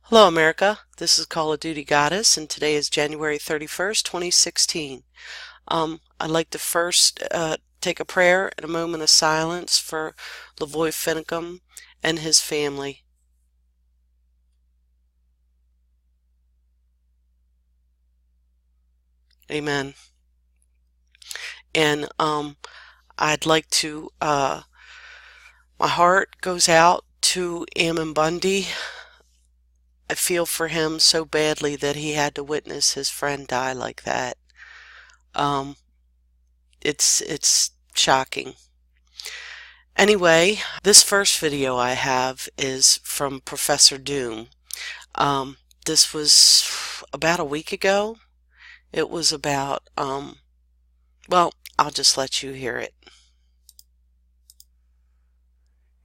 Hello America, this is Call of Duty Goddess and today is January 31st, 2016. I'd like to first take a prayer and a moment of silence for LaVoy Finicum and his family. Amen. And I'd like to, my heart goes out to Ammon Bundy. I feel for him so badly that he had to witness his friend die like that. It's shocking. Anyway, this first video I have is from Professor Doom. This was about a week ago. It was about, well, I'll just let you hear it.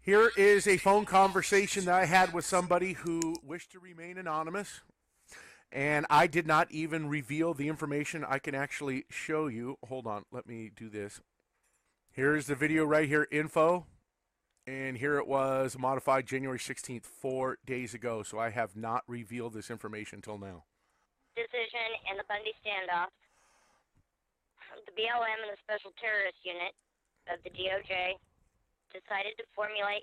Here is a phone conversation that I had with somebody who wished to remain anonymous, and I did not even reveal the information. I can actually show you. Hold on, let me do this. Here's the video right here, info, and here it was modified January 16th, 4 days ago, so I have not revealed this information until now. Decision in the Bundy standoff, the BLM and the Special Terrorist Unit of the DOJ decided to formulate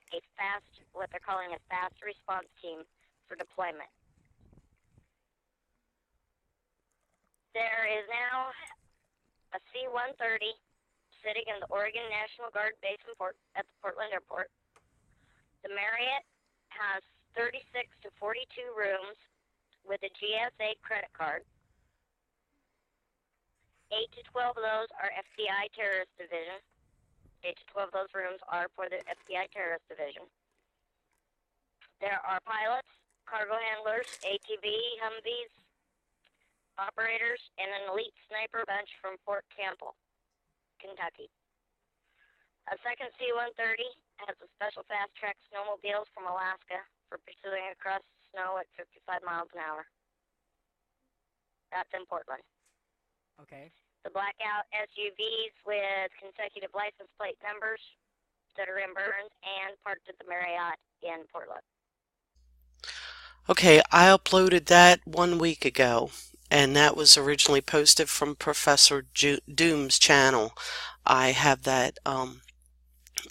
what they're calling a fast response team for deployment. There is now a C-130 sitting in the Oregon National Guard base at the Portland Airport. The Marriott has 36 to 42 rooms with a GSA credit card. 8 to 12 of those are FBI Terrorist Division. 8 to 12 of those rooms are for the FBI Terrorist Division. There are pilots, cargo handlers, ATV, Humvees, operators, and an elite sniper bunch from Fort Campbell, Kentucky. A second C-130 has the special fast-track snowmobiles from Alaska for pursuing across snow at 55 miles an hour. That's in Portland. Okay. The blackout SUVs with consecutive license plate numbers that are in Burns and parked at the Marriott in Portland. Okay, I uploaded that 1 week ago, and that was originally posted from Professor Doom's channel. I have that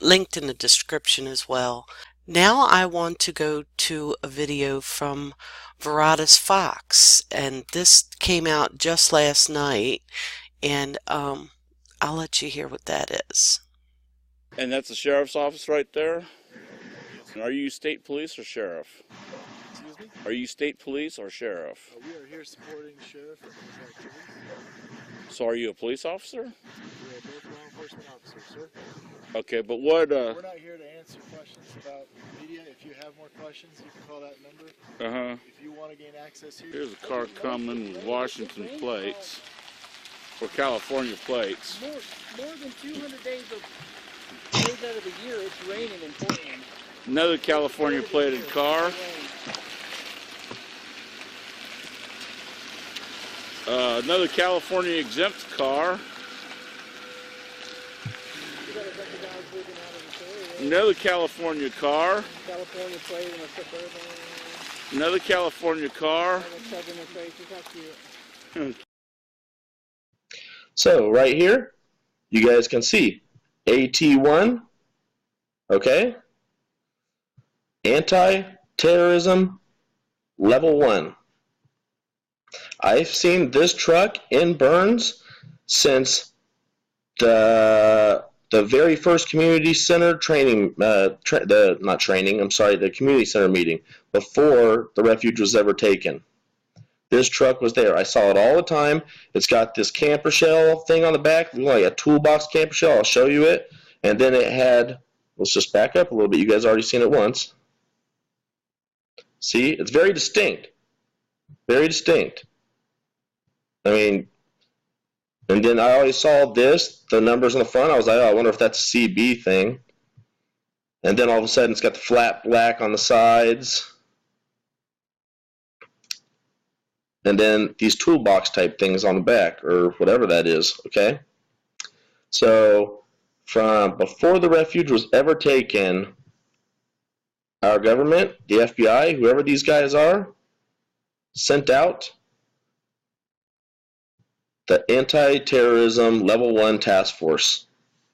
linked in the description as well. Now I want to go to a video from Veratus Fox, and this came out just last night, and I'll let you hear what that is. And that's the sheriff's office right there? And are you state police or sheriff? Excuse me? Are you state police or sheriff? We are here supporting sheriff and his activities. So are you a police officer? We are both law enforcement officers, sir. Okay, but what, We're not here to answer questions about media. If you have more questions, you can call that number. If you want to gain access here. Here's a car coming with Washington plates. Or California plates. More than 200 days out of the year, it's raining in Portland. Another California plated car. Another California exempt car. Another California car. California plate in a Suburban. Another California car. So right here, you guys can see AT1, okay? Anti-terrorism level 1. I've seen this truck in Burns since the very first community center training, the community center meeting before the refuge was ever taken. This truck was there. I saw it all the time. It's got this camper shell thing on the back, like a toolbox camper shell. I'll show you it. And then it had, let's just back up a little bit. You guys already seen it once. See, it's very distinct. Very distinct. I mean, and then I always saw this, the numbers on the front. I was like, oh, I wonder if that's a CB thing. And then all of a sudden it's got the flat black on the sides. And then these toolbox type things on the back, or whatever that is, okay? So from before the refuge was ever taken, our government, the FBI, whoever these guys are, sent out the Anti-Terrorism Level 1 Task Force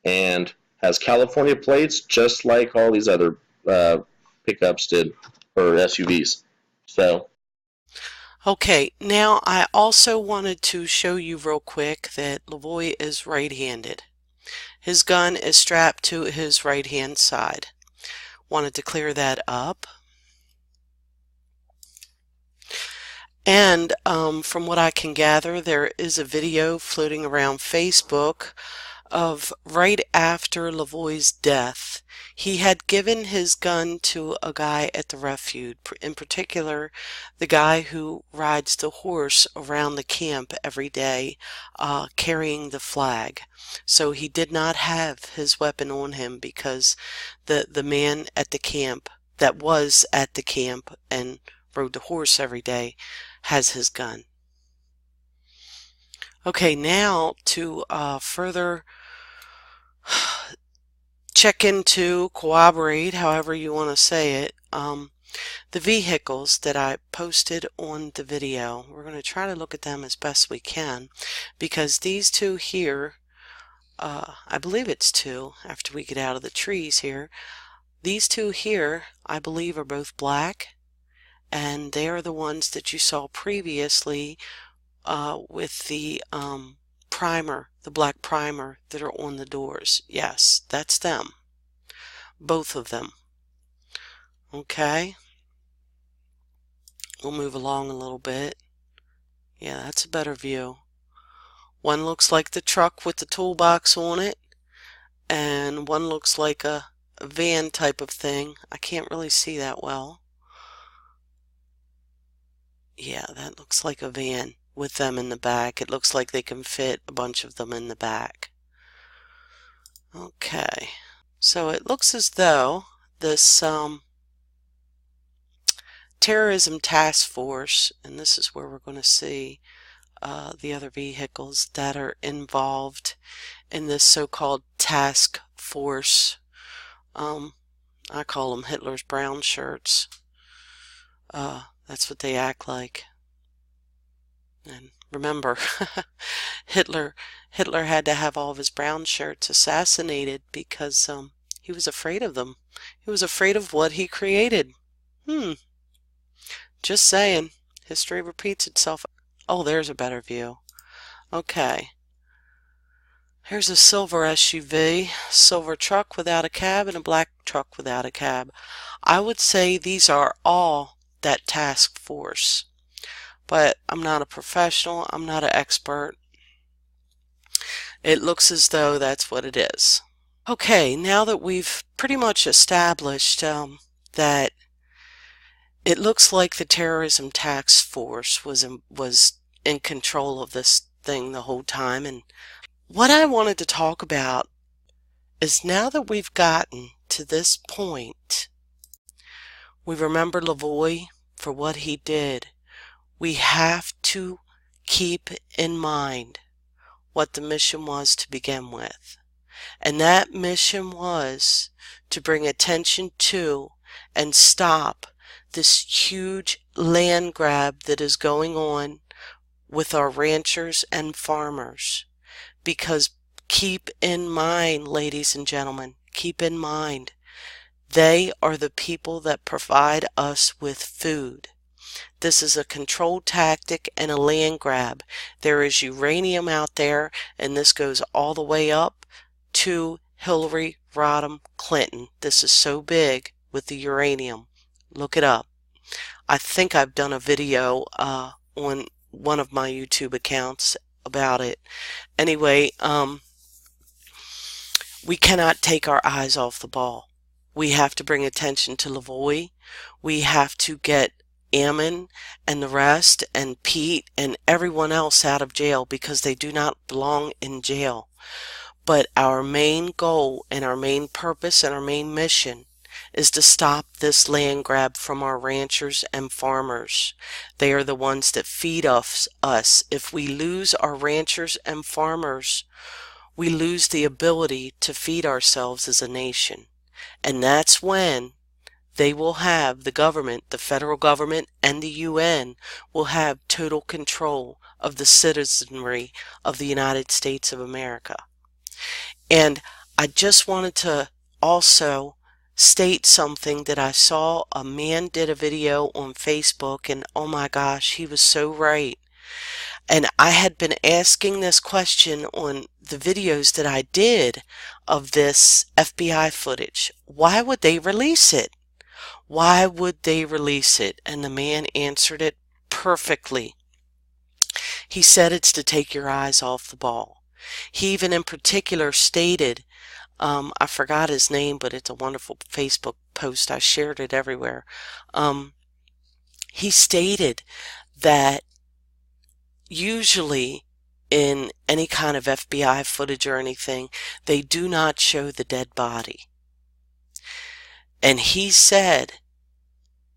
and has California plates just like all these other pickups did, or SUVs. So, Okay, now I also wanted to show you real quick that LaVoy is right-handed. His gun is strapped to his right-hand side. Wanted to clear that up. And from what I can gather, there is a video floating around Facebook of right after LaVoy's death. He had given his gun to a guy at the refuge, in particular the guy who rides the horse around the camp every day carrying the flag. So he did not have his weapon on him because the man at the camp that was at the camp and rode the horse every day has his gun. Okay, now to further check into, corroborate, however you want to say it, the vehicles that I posted on the video. We're going to try to look at them as best we can, because these two here, I believe it's two after we get out of the trees here, these two here I believe are both black, and they are the ones that you saw previously with the primer, the black primer that are on the doors. Yes, that's them. Both of them. Okay. We'll move along a little bit. Yeah, that's a better view. One looks like the truck with the toolbox on it, and one looks like a van type of thing. I can't really see that well. Yeah, that looks like a van with them in the back. It looks like they can fit a bunch of them in the back. Okay, so it looks as though this terrorism task force, and this is where we're going to see the other vehicles that are involved in this so-called task force. I call them Hitler's brown shirts. That's what they act like. And remember, Hitler had to have all of his brown shirts assassinated because he was afraid of them. He was afraid of what he created. Just saying. History repeats itself. Oh, there's a better view. Okay. Here's a silver SUV, silver truck without a cab, and a black truck without a cab. I would say these are all that task force. But I'm not a professional. I'm not an expert. It looks as though that's what it is. Okay, now that we've pretty much established that it looks like the terrorism task force was in control of this thing the whole time, and what I wanted to talk about is now that we've gotten to this point, we remember LaVoy for what he did. We have to keep in mind what the mission was to begin with. And that mission was to bring attention to and stop this huge land grab that is going on with our ranchers and farmers. Because keep in mind, ladies and gentlemen, keep in mind, they are the people that provide us with food. This is a control tactic and a land grab. There is uranium out there, and this goes all the way up to Hillary Rodham Clinton. This is so big with the uranium. Look it up. I think I've done a video on one of my YouTube accounts about it. Anyway, we cannot take our eyes off the ball. We have to bring attention to LaVoy. We have to get Ammon and the rest and Pete and everyone else out of jail because they do not belong in jail. But our main goal and our main purpose and our main mission is to stop this land grab from our ranchers and farmers. They are the ones that feed us. If we lose our ranchers and farmers, we lose the ability to feed ourselves as a nation. And that's when they will have the government, the federal government, and the UN will have total control of the citizenry of the United States of America. And I just wanted to also state something that I saw. A man did a video on Facebook, and oh my gosh, he was so right. And I had been asking this question on the videos that I did of this FBI footage. Why would they release it? Why would they release it? And the man answered it perfectly. He said it's to take your eyes off the ball. He even in particular stated, I forgot his name, but it's a wonderful Facebook post. I shared it everywhere. He stated that usually in any kind of FBI footage or anything, they do not show the dead body. And he said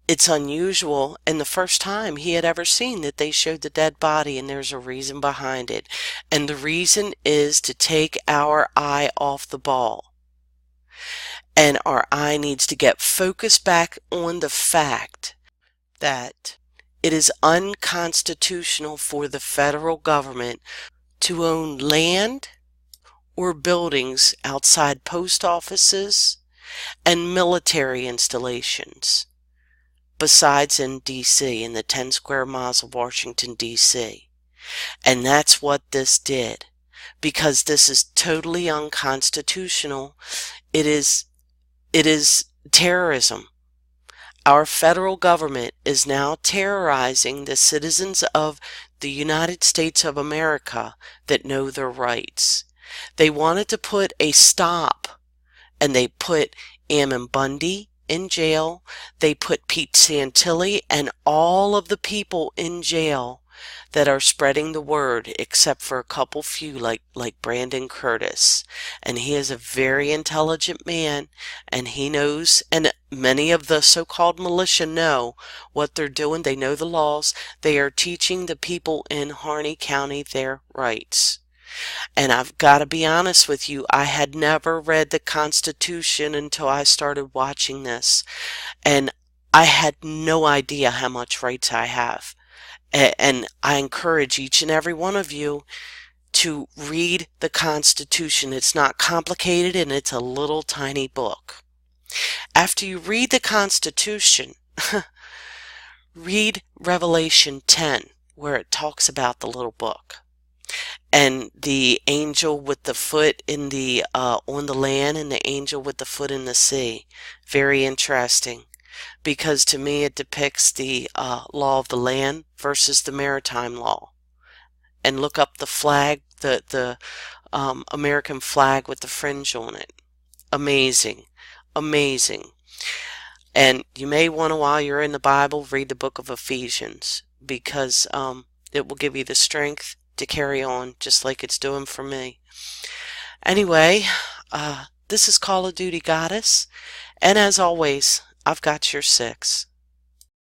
it's unusual, and the first time he had ever seen that they showed the dead body, and there's a reason behind it. And the reason is to take our eye off the ball. And our eye needs to get focused back on the fact that it is unconstitutional for the federal government to own land or buildings outside post offices and military installations, besides in D.C., in the 10 square miles of Washington, D.C. And that's what this did, because this is totally unconstitutional. It is terrorism. Our federal government is now terrorizing the citizens of the United States of America that know their rights. They wanted to put a stop, and they put Ammon Bundy in jail. They put Pete Santilli and all of the people in jail that are spreading the word, except for a couple few like Brandon Curtis. And he is a very intelligent man, and he knows, and many of the so-called militia know what they're doing. They know the laws. They are teaching the people in Harney County their rights. And I've got to be honest with you, I had never read the Constitution until I started watching this. And I had no idea how much rights I have. And I encourage each and every one of you to read the Constitution. It's not complicated, and it's a little tiny book. After you read the Constitution, read Revelation 10, where it talks about the little book. And the angel with the foot in the on the land, and the angel with the foot in the sea. Very interesting, because to me it depicts the law of the land versus the maritime law. And look up the flag, the American flag with the fringe on it. Amazing, amazing. And you may want to, while you're in the Bible, read the book of Ephesians, because it will give you the strength to carry on, just like it's doing for me. Anyway, this is Call of Duty Goddess, and as always, I've got your 6.